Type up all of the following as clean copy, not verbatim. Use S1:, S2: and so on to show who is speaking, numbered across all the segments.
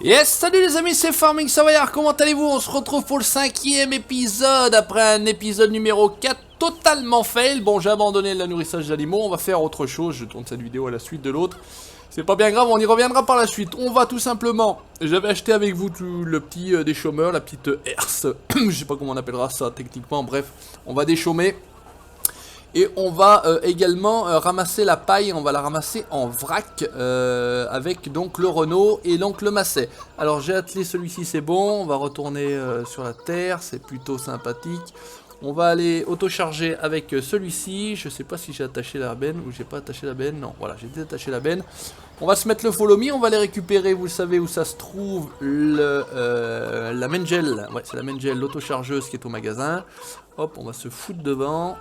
S1: Yes, salut les amis, c'est Farming Savoyard, comment allez-vous? On se retrouve pour le 5e épisode, après un épisode numéro 4 totalement fail. Bon, j'ai abandonné le nourrissage d'animaux, on va faire autre chose, je tourne cette vidéo à la suite de l'autre. C'est pas bien grave, on y reviendra par la suite. On va tout simplement, j'avais acheté avec vous tout le petit déchômeur, la petite herse, je sais pas comment on appellera ça techniquement, bref, on va déchômer. Et on va également ramasser la paille, on va la ramasser en vrac avec donc le Renault et donc le Macet. Alors j'ai attelé celui-ci, c'est bon, on va retourner sur la terre, c'est plutôt sympathique. On va aller auto-charger avec celui-ci, je sais pas si j'ai attaché la benne ou j'ai pas attaché la benne, non voilà j'ai détaché la benne. On va se mettre le follow me, on va aller récupérer, vous le savez où ça se trouve, la Mengel, ouais c'est la Mengel, l'auto-chargeuse qui est au magasin. Hop, on va se foutre devant.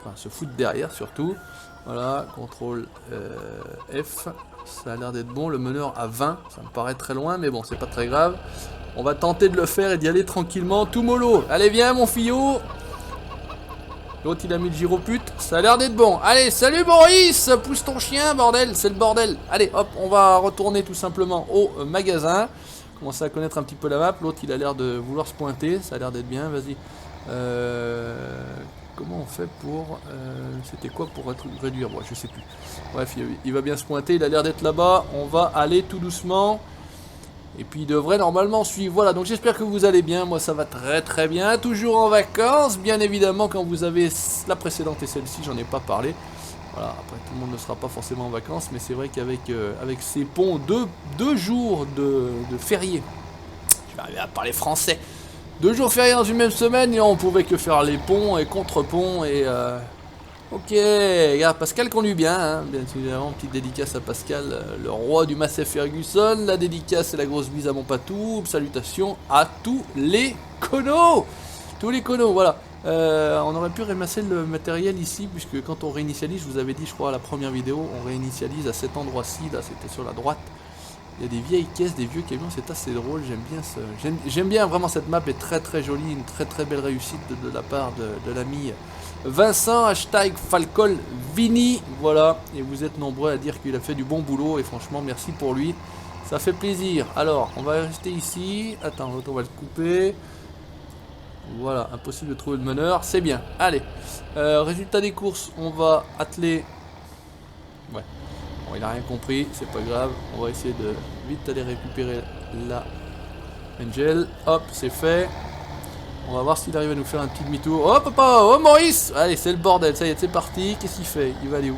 S1: Enfin, se foutre derrière surtout. Voilà, contrôle F. Ça a l'air d'être bon. Le meneur à 20. Ça me paraît très loin, mais bon, c'est pas très grave. On va tenter de le faire et d'y aller tranquillement. Tout mollo. Allez, viens, mon fillot. L'autre, il a mis le gyropute. Ça a l'air d'être bon. Allez, salut Boris. Pousse ton chien, bordel. C'est le bordel. Allez, hop, on va retourner tout simplement au magasin. Commencer à connaître un petit peu la map. L'autre, il a l'air de vouloir se pointer. Ça a l'air d'être bien. Vas-y. Comment on fait pour... c'était quoi pour réduire? Ouais, je sais plus. Bref, il va bien se pointer, il a l'air d'être là-bas. On va aller tout doucement. Et puis il devrait normalement suivre. Voilà, donc j'espère que vous allez bien. Moi ça va très très bien. Toujours en vacances. Bien évidemment, quand vous avez la précédente et celle-ci, j'en ai pas parlé. Voilà, après tout le monde ne sera pas forcément en vacances. Mais c'est vrai qu'avec avec ces ponts, deux jours de férié. Je vais arriver à parler français. 2 jours fériés dans une même semaine et on pouvait que faire les ponts et contre-ponts et ok, regarde, Pascal conduit bien, hein, bien évidemment, petite dédicace à Pascal, le roi du Massey Ferguson, la dédicace et la grosse bise à mon patou, salutations à tous les conos, voilà. On aurait pu ramasser le matériel ici, puisque quand on réinitialise, je vous avais dit je crois à la première vidéo, on réinitialise à cet endroit-ci, là c'était sur la droite. Il y a des vieilles caisses, des vieux camions, c'est assez drôle, j'aime bien ça. J'aime bien vraiment cette map, est très très jolie, une très très belle réussite de la part de l'ami Vincent, hashtag Falcol Vini, voilà, et vous êtes nombreux à dire qu'il a fait du bon boulot, et franchement merci pour lui, ça fait plaisir. Alors, on va rester ici, attends, l'autre on va le couper, voilà, impossible de trouver le meneur, c'est bien, allez, résultat des courses, on va atteler, ouais. Bon, il a rien compris, c'est pas grave. On va essayer de vite aller récupérer la Angel. Hop, c'est fait. On va voir s'il arrive à nous faire un petit demi-tour. Oh papa, oh Maurice. Allez, c'est le bordel, ça y est, c'est parti. Qu'est-ce qu'il fait? Il va aller où?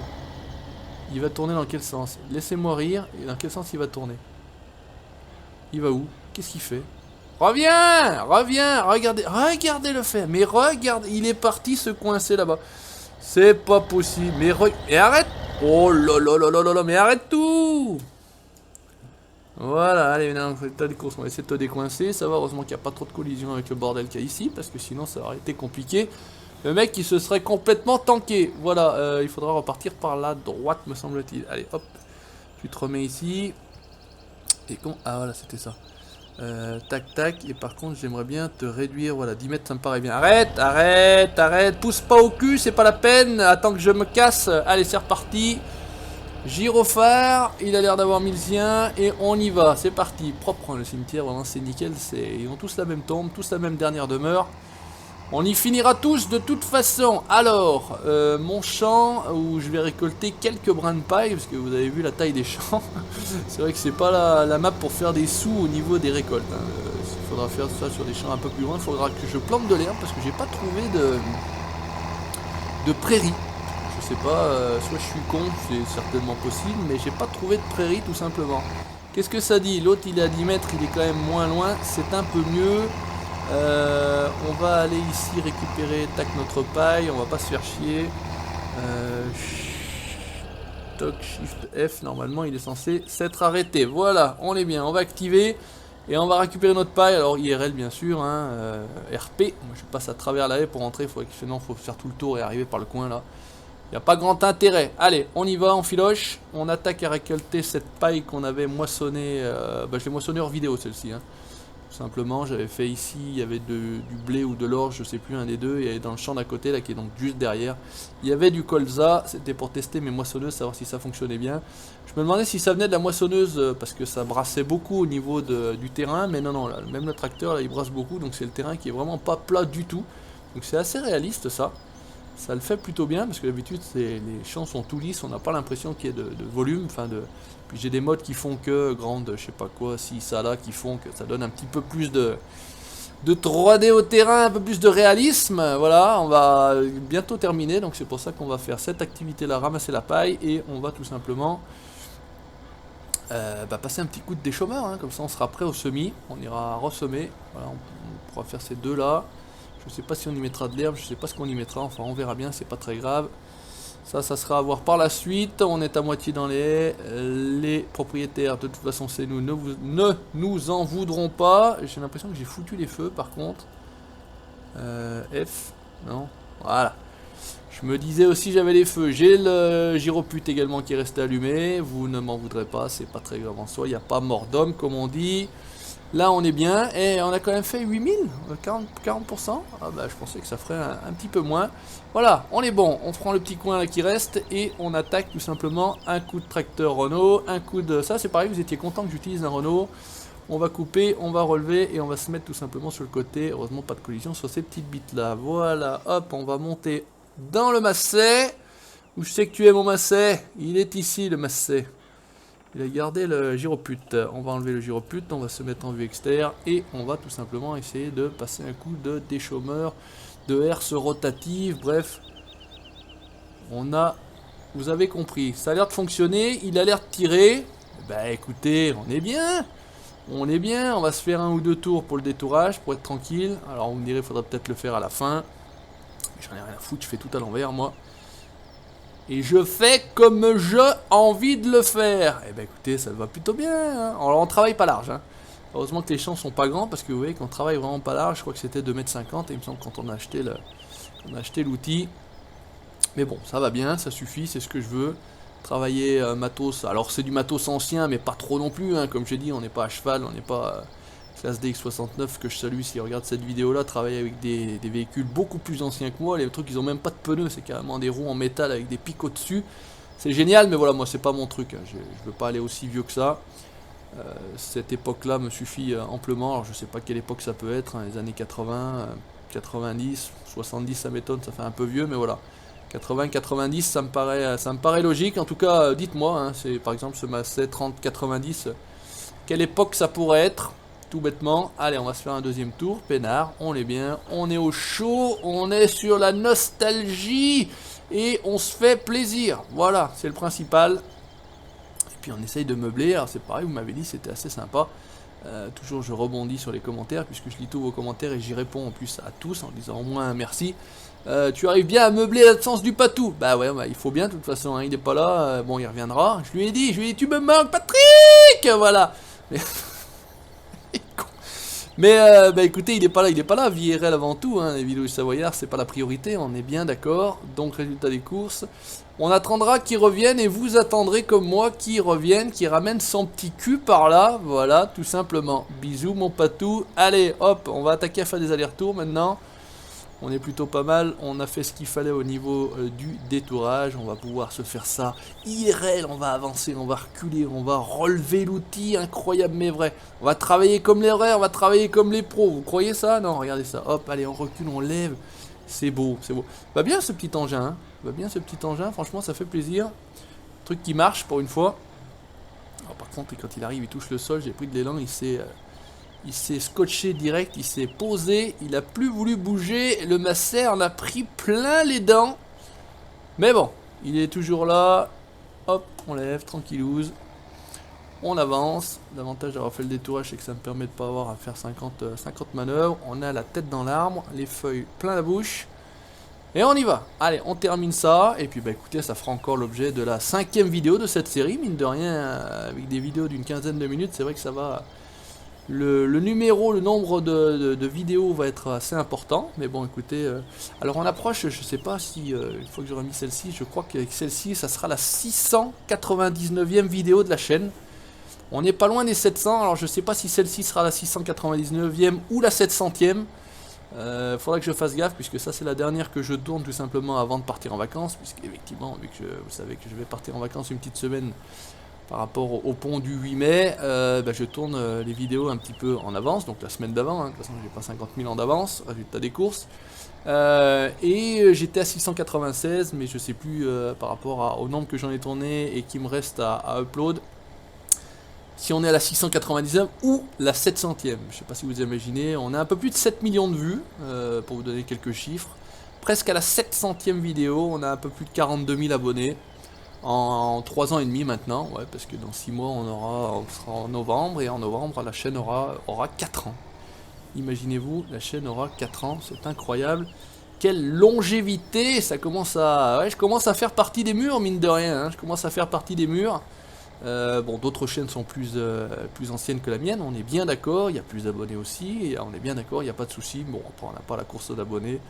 S1: Il va tourner dans quel sens? Laissez-moi rire. Et dans quel sens il va tourner? Il va où? Qu'est-ce qu'il fait? Reviens, reviens, regardez le faire. Mais regarde, il est parti se coincer là-bas. C'est pas possible. Mais et arrête. Oh là là là là là là, mais arrête tout! Voilà, allez, maintenant, t'as des courses, on va essayer de te décoincer. Ça va, heureusement qu'il n'y a pas trop de collision avec le bordel qu'il y a ici, parce que sinon ça aurait été compliqué. Le mec, il se serait complètement tanké. Voilà, il faudra repartir par la droite, me semble-t-il. Allez, hop, tu te remets ici. Et con... Ah, voilà, c'était ça. Tac, tac, et par contre, j'aimerais bien te réduire, voilà, 10 mètres, ça me paraît bien. Arrête, arrête, arrête, pousse pas au cul, c'est pas la peine, attends que je me casse. Allez, c'est reparti. Gyrophare, il a l'air d'avoir mis le sien, et on y va, c'est parti. Propre, hein, le cimetière, vraiment, c'est nickel, ils ont tous la même tombe, tous la même dernière demeure. On y finira tous de toute façon. Alors, mon champ où je vais récolter quelques brins de paille, parce que vous avez vu la taille des champs. C'est vrai que c'est pas la map pour faire des sous au niveau des récoltes. Hein. Il faudra faire ça sur des champs un peu plus loin. Il faudra que je plante de l'herbe parce que j'ai pas trouvé de prairie. Je sais pas, soit je suis con, c'est certainement possible, mais j'ai pas trouvé de prairie tout simplement. Qu'est-ce que ça dit? L'autre il est à 10 mètres, il est quand même moins loin, c'est un peu mieux. On va aller ici récupérer tac notre paille, on va pas se faire chier. Toc Shift F, normalement il est censé s'être arrêté. Voilà, on est bien, on va activer et on va récupérer notre paille. Alors IRL bien sûr, hein, RP. Moi je passe à travers la haie pour entrer, sinon il faut faire tout le tour et arriver par le coin là. Il n'y a pas grand intérêt. Allez, on y va, on filoche. On attaque à récolter cette paille qu'on avait moissonnée. Je l'ai moissonnée hors vidéo celle-ci. Hein. Tout simplement, j'avais fait ici, il y avait du blé ou de l'orge, je sais plus, un des deux, et dans le champ d'à côté, là, qui est donc juste derrière, il y avait du colza. C'était pour tester mes moissonneuses, savoir si ça fonctionnait bien. Je me demandais si ça venait de la moissonneuse, parce que ça brassait beaucoup au niveau du terrain, mais non, non, là, même le tracteur, là, il brasse beaucoup, donc c'est le terrain qui est vraiment pas plat du tout. Donc c'est assez réaliste, ça. Ça le fait plutôt bien, parce que d'habitude, les champs sont tout lisses, on n'a pas l'impression qu'il y ait de volume, enfin de... Puis j'ai des modes qui font que grande, je sais pas quoi, si ça là, qui font que ça donne un petit peu plus de 3D au terrain, un peu plus de réalisme. Voilà, on va bientôt terminer, donc c'est pour ça qu'on va faire cette activité-là, ramasser la paille, et on va tout simplement passer un petit coup de déchômeur, hein, comme ça on sera prêt au semis, on ira ressemer. Voilà, on pourra faire ces deux-là. Je sais pas si on y mettra de l'herbe, je sais pas ce qu'on y mettra, enfin on verra bien, c'est pas très grave. Ça sera à voir par la suite. On est à moitié dans les haies. Les propriétaires, de toute façon, c'est nous. Ne nous en voudront pas. J'ai l'impression que j'ai foutu les feux, par contre. F. Non. Voilà. Je me disais aussi j'avais les feux. J'ai le gyropute également qui est resté allumé. Vous ne m'en voudrez pas. C'est pas très grave en soi. Il n'y a pas mort d'homme, comme on dit. Là on est bien, et on a quand même fait 8000, 40%. Ah bah je pensais que ça ferait un petit peu moins. Voilà, on est bon, on prend le petit coin là qui reste, et on attaque tout simplement un coup de tracteur Renault, un coup de... Ça c'est pareil, vous étiez content que j'utilise un Renault. On va couper, on va relever, et on va se mettre tout simplement sur le côté. Heureusement pas de collision sur ces petites bites là. Voilà, hop, on va monter dans le masset. Où je sais que tu es mon masset? Il est ici le masset. Il a gardé le gyropute. On va enlever le gyropute, on va se mettre en vue externe, et on va tout simplement essayer de passer un coup de déchômeur, de herse rotative, bref. On a... Vous avez compris, ça a l'air de fonctionner, il a l'air de tirer. Bah écoutez, on est bien. On est bien, on va se faire un ou deux tours pour le détourage, pour être tranquille. Alors vous me direz, il faudra peut-être le faire à la fin. J'en ai rien à foutre, je fais tout à l'envers moi. Et je fais comme j'ai envie de le faire. Et ben écoutez, ça va plutôt bien. Hein. Alors on travaille pas large. Hein. Heureusement que les champs sont pas grands, parce que vous voyez qu'on travaille vraiment pas large. Je crois que c'était 2,50 m, et il me semble quand on a acheté l'outil. Mais bon, ça va bien, ça suffit, c'est ce que je veux. Travailler matos. Alors c'est du matos ancien, mais pas trop non plus. Hein. Comme j'ai dit, on n'est pas à cheval, on n'est pas... classe DX69 que je salue s'ils regardent cette vidéo là, travailler avec des véhicules beaucoup plus anciens que moi. Les trucs ils ont même pas de pneus, c'est carrément des roues en métal avec des pics au dessus. C'est génial, mais voilà, moi c'est pas mon truc, hein. Je veux pas aller aussi vieux que ça. Cette époque là me suffit amplement. Alors je sais pas quelle époque ça peut être, hein, les années 80, 90, 70 ça m'étonne, ça fait un peu vieux, mais voilà. 80, 90 ça me paraît logique. En tout cas dites-moi, hein, c'est par exemple ce Massey 30, 90, quelle époque ça pourrait être? Tout bêtement. Allez, on va se faire un deuxième tour. Peinard, on est bien. On est au chaud. On est sur la nostalgie. Et on se fait plaisir. Voilà, c'est le principal. Et puis on essaye de meubler. Alors c'est pareil, vous m'avez dit, c'était assez sympa. Toujours je rebondis sur les commentaires, puisque je lis tous vos commentaires et j'y réponds en plus à tous en disant au moins merci. Tu arrives bien à meubler l'absence du patou. Bah ouais, bah, il faut bien de toute façon, hein, il n'est pas là. Bon, il reviendra. Je lui ai dit, tu me manques, Patrick. Voilà. Mais bah écoutez, il est pas là, VRL avant tout, hein, les vidéos du Savoyard, c'est pas la priorité, on est bien d'accord. Donc résultat des courses, on attendra qu'il revienne, et vous attendrez comme moi qu'il revienne, qu'il ramène son petit cul par là, voilà, tout simplement. Bisous mon patou, allez hop, on va attaquer à faire des allers-retours maintenant. On est plutôt pas mal, on a fait ce qu'il fallait au niveau du détourage, on va pouvoir se faire ça IRL, on va avancer, on va reculer, on va relever l'outil, incroyable mais vrai. On va travailler comme les vrais, on va travailler comme les pros, vous croyez ça? Non, regardez ça, hop, allez, on recule, on lève, c'est beau, c'est beau. Va bien ce petit engin, hein. Va bien ce petit engin, franchement ça fait plaisir. Truc qui marche pour une fois. Alors, par contre, quand il arrive, il touche le sol, j'ai pris de l'élan, il s'est scotché direct, il s'est posé, il a plus voulu bouger, le Massey en a pris plein les dents. Mais bon, il est toujours là. Hop, on lève, tranquillouse. On avance. L'avantage d'avoir fait le détourage, c'est que ça me permet de ne pas avoir à faire 50 manœuvres. On a la tête dans l'arbre, les feuilles plein la bouche. Et on y va. Allez, on termine ça. Et puis bah écoutez, ça fera encore l'objet de la 5e vidéo de cette série. Mine de rien, avec des vidéos d'une quinzaine de minutes, c'est vrai que ça va... Le nombre de vidéos va être assez important, mais bon écoutez, alors on approche, je sais pas si, il faut que je remise celle-ci, je crois qu'avec celle-ci, ça sera la 699e vidéo de la chaîne. On n'est pas loin des 700, alors je sais pas si celle-ci sera la 699e ou la 700e. Faudra que je fasse gaffe, puisque ça c'est la dernière que je tourne tout simplement avant de partir en vacances, puisque effectivement, vu que vous savez que je vais partir en vacances une petite semaine par rapport au pont du 8 mai, je tourne les vidéos un petit peu en avance, donc la semaine d'avant, de toute façon j'ai pas 50 000 ans d'avance, résultat des courses. Et j'étais à 696, mais je sais plus par rapport au nombre que j'en ai tourné et qui me reste à upload, si on est à la 699 ou la 700e. Je sais pas si vous imaginez, on a un peu plus de 7 millions de vues, pour vous donner quelques chiffres. Presque à la 700e vidéo, on a un peu plus de 42 000 abonnés. En 3 ans et demi maintenant, ouais, parce que dans 6 mois on sera en novembre, et en novembre la chaîne aura 4 ans. Imaginez-vous, la chaîne aura 4 ans, c'est incroyable. Quelle longévité, ça commence à... Ouais, je commence à faire partie des murs, mine de rien, hein, je commence à faire partie des murs. Bon, d'autres chaînes sont plus anciennes que la mienne, on est bien d'accord, il y a plus d'abonnés aussi, et on est bien d'accord, il n'y a pas de souci. Bon, après on n'a pas la course d'abonnés.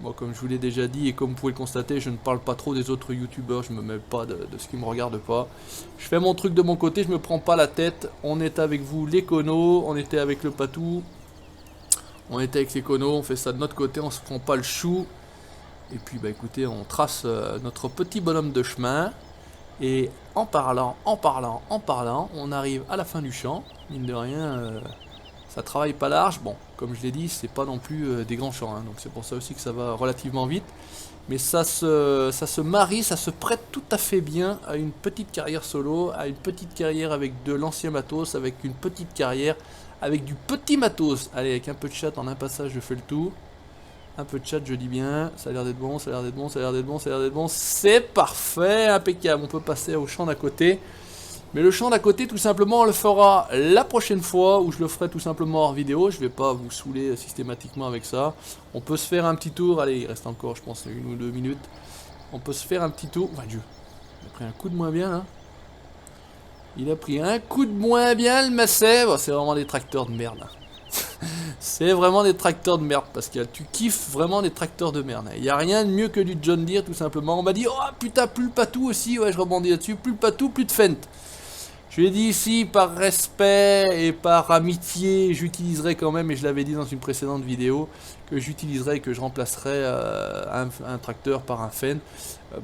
S1: Moi, comme je vous l'ai déjà dit, et comme vous pouvez le constater, je ne parle pas trop des autres youtubeurs, je me mêle pas de ce qui me regarde pas. Je fais mon truc de mon côté, je me prends pas la tête. On est avec vous les conos, on était avec le Patou, on était avec les conos, on fait ça de notre côté, on se prend pas le chou. Et puis bah écoutez, on trace notre petit bonhomme de chemin. Et en parlant, on arrive à la fin du champ. Mine de rien, ça travaille pas large. Bon, comme je l'ai dit, c'est pas non plus des grands champs, hein, donc c'est pour ça aussi que ça va relativement vite. Mais ça se marie, ça se prête tout à fait bien à une petite carrière solo, à une petite carrière avec de l'ancien matos, avec une petite carrière avec du petit matos. Allez, avec un peu de chat en un passage, je fais le tour. Un peu de chat, je dis bien, ça a l'air d'être bon, ça a l'air d'être bon, ça a l'air d'être bon, ça a l'air d'être bon, c'est parfait, impeccable. On peut passer au champ d'à côté. Mais le champ d'à côté, tout simplement, on le fera la prochaine fois, où je le ferai tout simplement hors vidéo. Je vais pas vous saouler systématiquement avec ça. On peut se faire un petit tour, allez, il reste encore, je pense, 1 ou 2 minutes. On peut se faire un petit tour. Enfin, Dieu, il a pris un coup de moins bien, là. Il a pris un coup de moins bien, le Massey. Bon, c'est vraiment des tracteurs de merde, là. C'est vraiment des tracteurs de merde, parce que tu kiffes vraiment des tracteurs de merde. Il n'y a rien de mieux que du John Deere, tout simplement. On m'a dit, oh putain, plus le Patou aussi, ouais, je rebondis là-dessus, plus le Patou, plus de Fendt. Je lui ai dit ici, par respect et par amitié, j'utiliserai quand même, et je l'avais dit dans une précédente vidéo, que j'utiliserai et que je remplacerai un tracteur par un Fendt.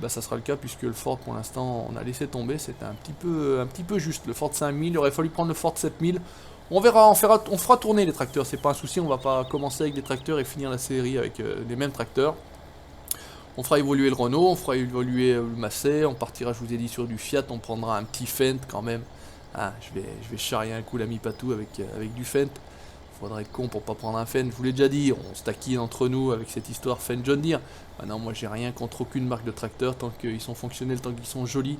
S1: Ça sera le cas, puisque le Ford, pour l'instant, on a laissé tomber, c'était un petit peu juste. Le Ford 5000, il aurait fallu prendre le Ford 7000. On verra, on fera tourner les tracteurs, c'est pas un souci, on va pas commencer avec des tracteurs et finir la série avec les mêmes tracteurs. On fera évoluer le Renault, on fera évoluer le Massey, on partira, je vous ai dit, sur du Fiat, on prendra un petit Fendt quand même. Ah, je vais charrier un coup l'ami Patou avec du Fendt. Faudrait être con pour pas prendre un Fendt, je vous l'ai déjà dit, on se taquine entre nous avec cette histoire Fendt John Deere. Maintenant, moi j'ai rien contre aucune marque de tracteur, tant qu'ils sont fonctionnels, tant qu'ils sont jolis,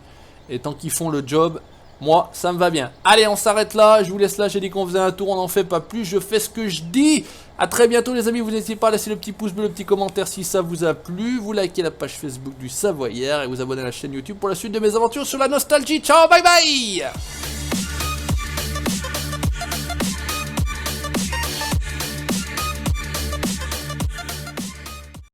S1: et tant qu'ils font le job. Moi, ça me va bien. Allez, on s'arrête là. Je vous laisse là. J'ai dit qu'on faisait un tour. On n'en fait pas plus. Je fais ce que je dis. A très bientôt, les amis. Vous n'hésitez pas à laisser le petit pouce bleu, le petit commentaire si ça vous a plu. Vous likez la page Facebook du Savoyard et vous abonnez à la chaîne YouTube pour la suite de mes aventures sur la nostalgie. Ciao, bye bye.